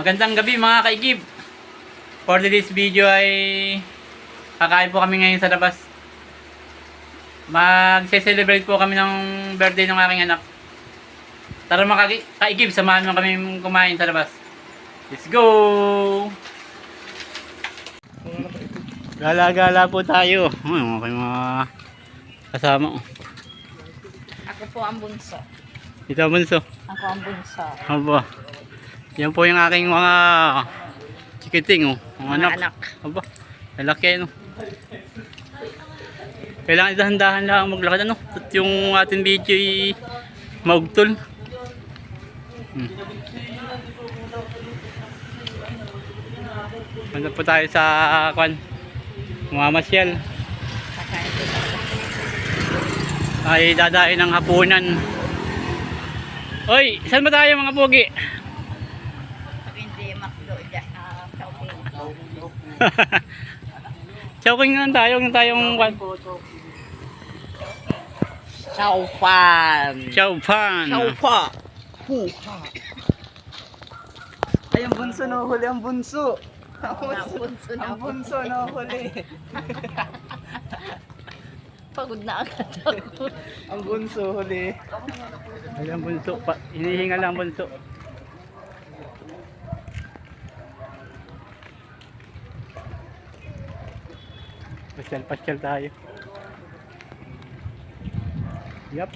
Magandang gabi mga kaigib. For today's video ay kakain po kami ngayon sa labas. Magse-celebrate po kami ng birthday ng aking anak. Tara mga kaigib, samahan mo kami kumain sa labas. Let's go! Gala-gala po tayo. Okay mga kasama. Ako po ang bunso. Ito ang bunso. Ako ang bunso. Aba. Yan po yung aking mga chikiting, oh. Mga anak. Aba. Lalaki, no. Kailangan dahan-dahan lang maglakad, ano. At yung ating video ay maugtol. Punta po tayo sa mamasyal. Ay dadain ng hapunan. Oy, saan ba tayo mga pogi? Pag hindi makdo dyan, shopping. Chowking na tayo, huwag na tayong Chowpan. Chowpan. Chowpa. Huha. Ay, ang bunso na huli, ang bunso. Ang bunso na huli. Pagod na agad ako. Ang bunso huli. Ay, ang bunso. Hinihinga lang ang bunso. Pasyal-pasyal tayo. Yup.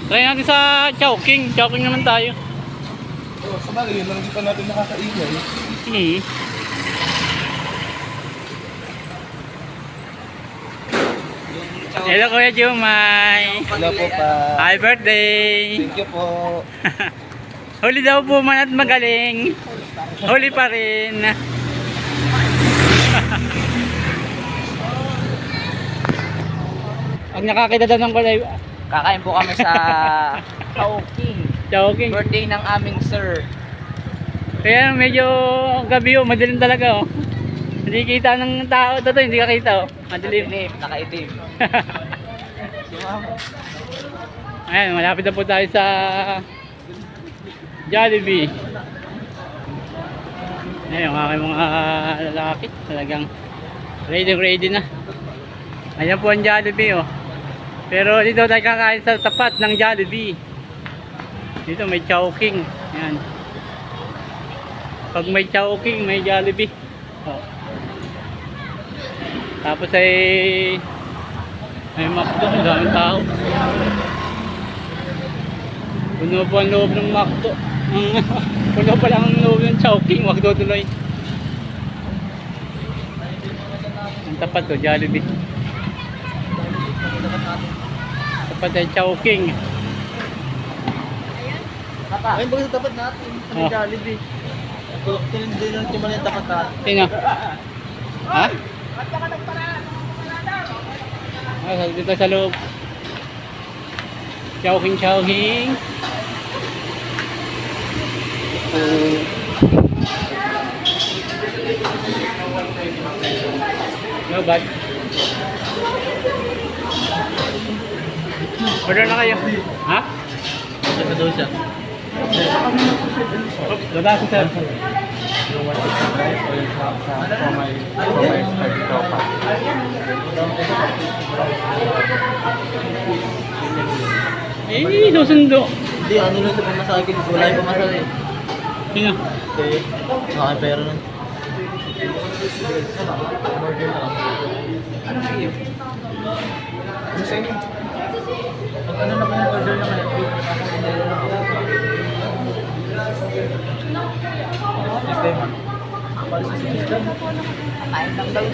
Try natin sa Chowking. Chowking naman tayo. Oh, sabagay, yun lang hindi pa natin nakakaingay. Hello Kuya Jumay. Hello po pa. Happy birthday. Thank you po. Huli daw po man at magaling. Huli pa rin. Ang nakakita daw ng kulay. Kakain po kami sa Chowking. Chowking. Birthday ng aming sir. Kaya medyo gabi, oh, madilim talaga, oh. Hindi kita ng tao to, hindi ka kita, oh. Madilim. Nakaitim. Si mama. Ayan, malapit na po tayo sa Jollibee. Ayan, yung aking mga lalaki, talagang ready na. Ayan po ang Jollibee, oh. Pero dito tayo kakain sa tapat ng Jollibee. Dito may Chowking. Ayan. Pag may Chowking, may Jollibee. Oh. Tapos ay may McDo, ang daming tao. Puno po ang loob ng McDo. Puno pa lang ang loob ng Chowking, McDo tuloy. Ang tapat to, Jollibee. Tapat ay Chowking. Ay, bakit sa tapat natin? Ano Oh. Jollibee? Hindi lang naman yung tapat natin. Sino? Ha? Ah, dito sa loob. Chowking. No bad. Order na kayo. Ha? Ito daw siya. Oops, dada si sir. Eh, susundo. Hindi, ano lang sa pamasahe. Wala yung pamasahe. Sino? Okay. Okay, pero nun. Ano sa inyo? Pag ano naman yung order naman,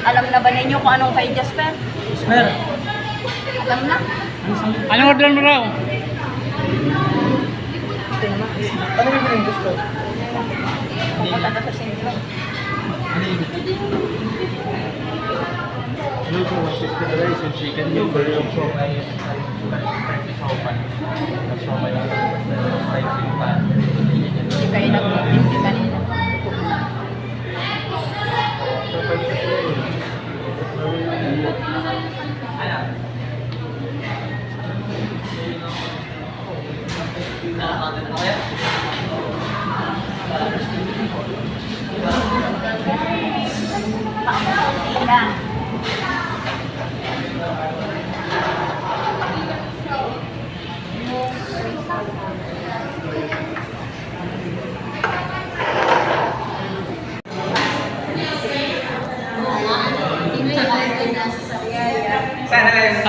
Alam na ba ninyo kung anong kay Jasper? Smer. Alam na? Anong order mo raw? Ano yung pinag gusto? Pupunta na sa sentro. Luto, 50 rice and chicken. Yung burger yung siomay. Siomay lang. Hindi kayo nag-hindi kanina.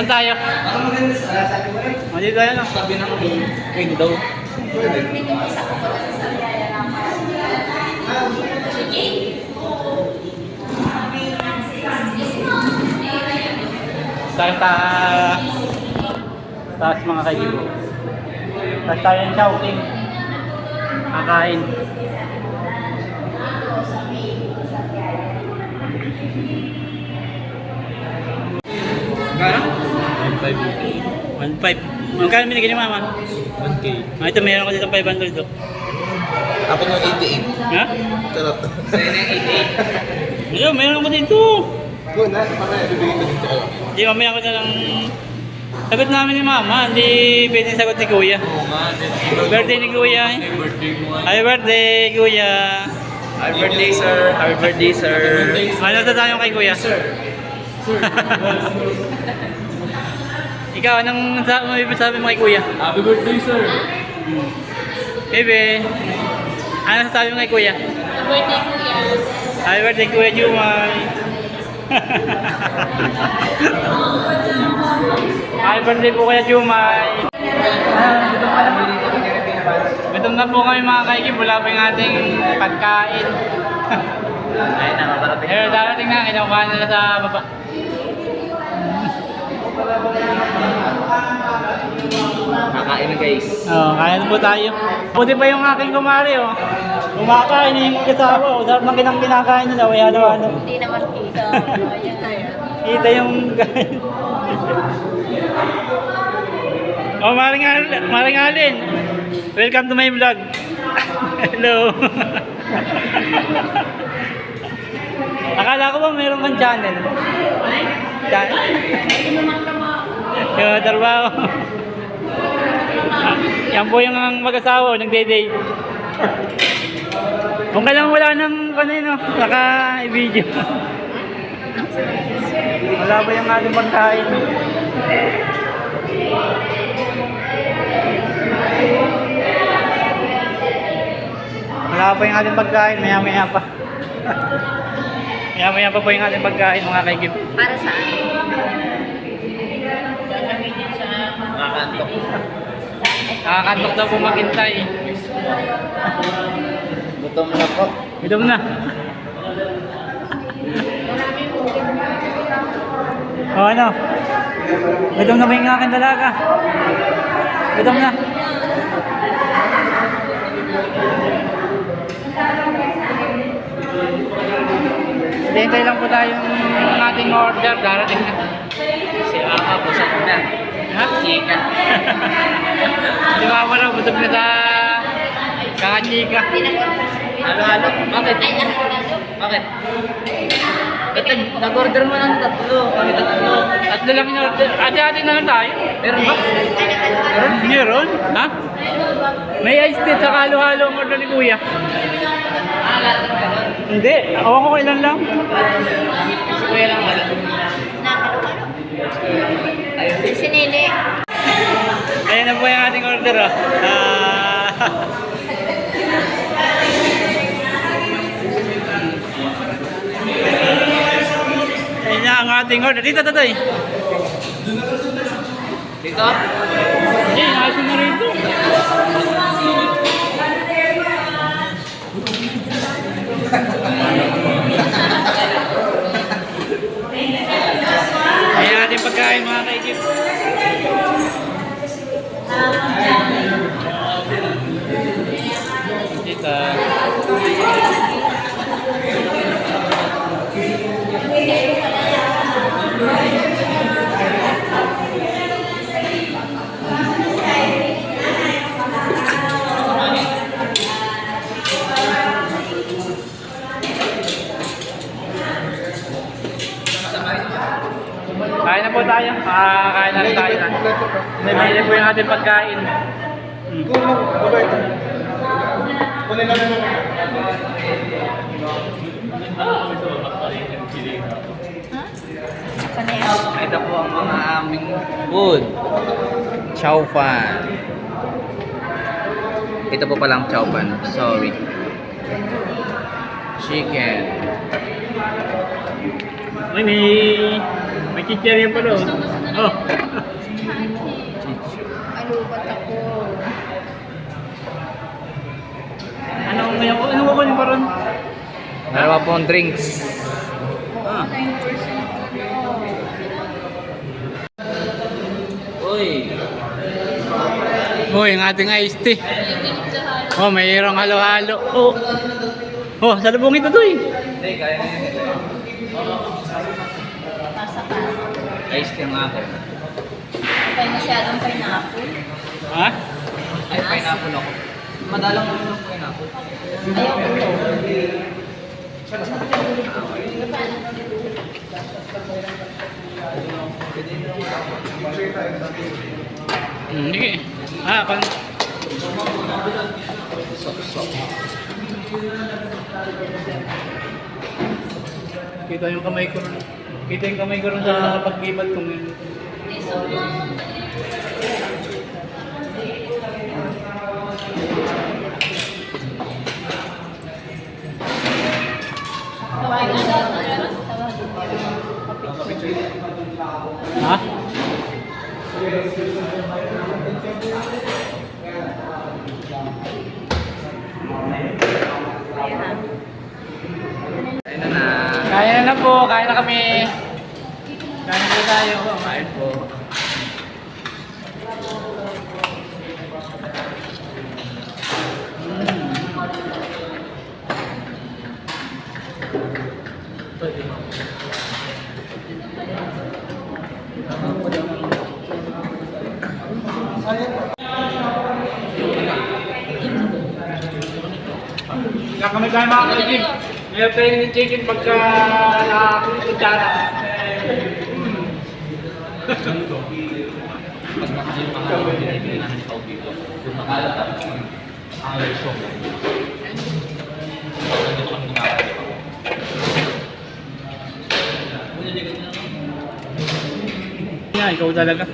Saan tayo? O, dito tayo, no? Sabi ng wing daw. Tayo taas mga kaibigan. Taas tayo ng Chowking. Kakain. Kaya? 1.5. Magkano binigay ni Mama? 1K. Ah, ito meron ko dito 500 do. Ako ng 88. Ha? Sarap. Sa'yo na yung 88. Ayun, meron ko dito. Go na, mamaya bibigyan ko dito kayo. Hindi, mamaya ko na lang. Sagot namin ni Mama, hindi pwede sagot ni Kuya. Oo nga. Birthday ni Kuya. Happy birthday mo. Happy birthday, Kuya. Happy birthday, sir. Happy birthday, sir. Ano sa tayo kay Kuya? Ikaw, anong sabi mo kay Kuya? Happy birthday, sir. Bebe, ano sabi mo kay Kuya? Birthday kuya. Happy birthday, Kuya Jumay. Happy birthday po Kuya Jumay. Gutom na po kami mga kaikip, wala pa yung ating pagkain. Ay, nakakarating. Pero darating na, kinukuha nila sa baba. Kakain na, guys. Oo, kaya na po tayo. Buti pa yung aking kumari, oh. Kumakain na yung kasama, oh. Sarap ng kinakain nila, kaya ano. Hindi naman kita. Ayan kaya. Kita yung kain. Oh, Maring Alin. Welcome to my vlog. Hello. Akala ko ba mayroon kang channel? Channel? Yung trabaho. Yan po yung mag-asawa, nagde-date. Kung kailangan wala nang kanino, naka-video. Wala ba yung ating pagkain? Wala pa yung ating pagkain, maya-maya pa. Maya-maya pa po yung ating pagkain, mga kaikip. Para saan? Nakakantok. Nakakantok daw po maghintay. Gutom na po. Gutom na. O ano? Gutom na ba yung aking dalaga? Gutom na. Hintay lang po tayong ating order. Darating na. Si Ama, busog na. Ha? Chika. Si Mama raw, busog na sa kakachika. Halo-halo. Bakit? Bakit? Ba't nag-order mo ng tatlo? Kami tatlo. Tatlo lang yung order. Ate-ate na lang tayo. Meron ba? Meron? Ha? May ice tea sa halo-halo ang order ni Kuya. Hindi. Awan ko kailan lang. Si Kuya lang wala. Nakalo-halo. Sinili. Ayan na po yung ating order. Oh. Ayan na ang ating order. Dito, Tatoy. Dito? Ayan, ating na rito. Ayan ating pagkain mga kaikip. Dito. Kain na po tayo. Kain na rin tayo. Namili po yung ating pagkain. Kunin lang naman. Ito po ang mga aming food. Chow fan. Ito po palang chow fan. Sorry. Chicken. Ay, may chichirya pala. Oh. Alubat ako. Ano ko yung paron? Meron pa pong drinks. Ah. 9% Uy. Oh, yung ating iced tea. Oh, mayroong halo-halo. Oh. Oh, salubong ito doy. Hindi, kaya na yun. Pasa-pasa. Ice yung akin. Kaya masyadong pineapple. Ha? Ay, pineapple ako. Madalang naman ng pineapple. Ayaw ko to. Sige. Ah, kan. Kita yung kamay ko ron. Kita yung kamay ko ron sa pagkibat kong yun. Tawagin na daw. Ha? Ayun na na. Kaya na po, kaya na kami. Kaya na po tayo. Kain po. Kami kaya mga kaligid. May pwede ng chicken pagka nakakutsara. Pag mahal yung mga binibili namin sa Ubi ko, yung makalata, ang reso. Nandito kami gumagawa. Yan, ikaw talaga.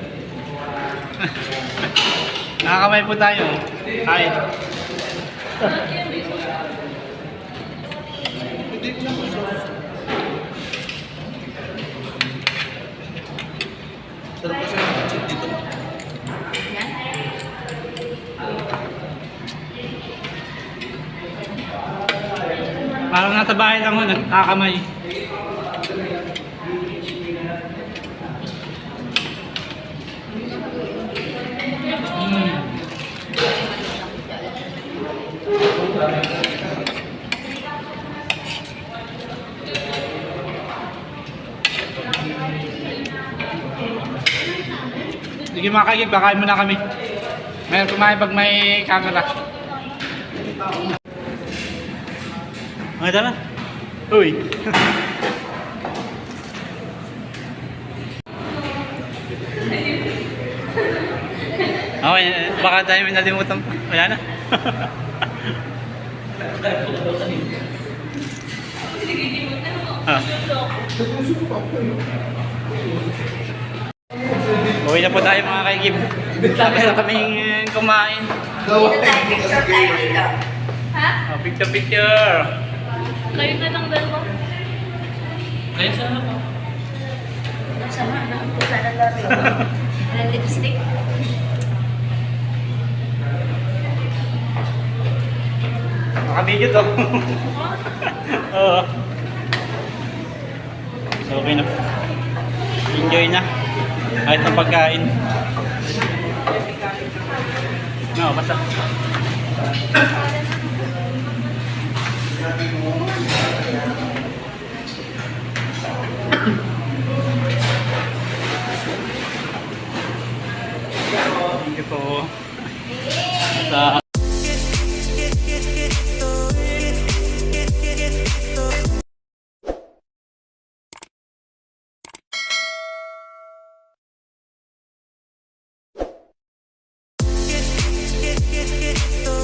Nakakamay po tayo. Kain. Sarap kasi yung chip dito. Parang nasa bahay lang ho, nagkakamay. Sige mga kagib, kakain muna kami. Mayroon kumain pag may camera. Ay, tara. Uy. Okay, baka tayo may nalimutan pa. Wala na. Ah. Uwi na po tayo mga kaigib. Tapos na kaming kumain. Ha? Oh, picture. Kayo na lang dalawa. Ayun sana po. Sama na ang pusa na lari. Ang lipstick. Naka-video to. Oo. So, okay na. Enjoy na. Kahit ang pagkain. No, basta. Thank you po. Sa Get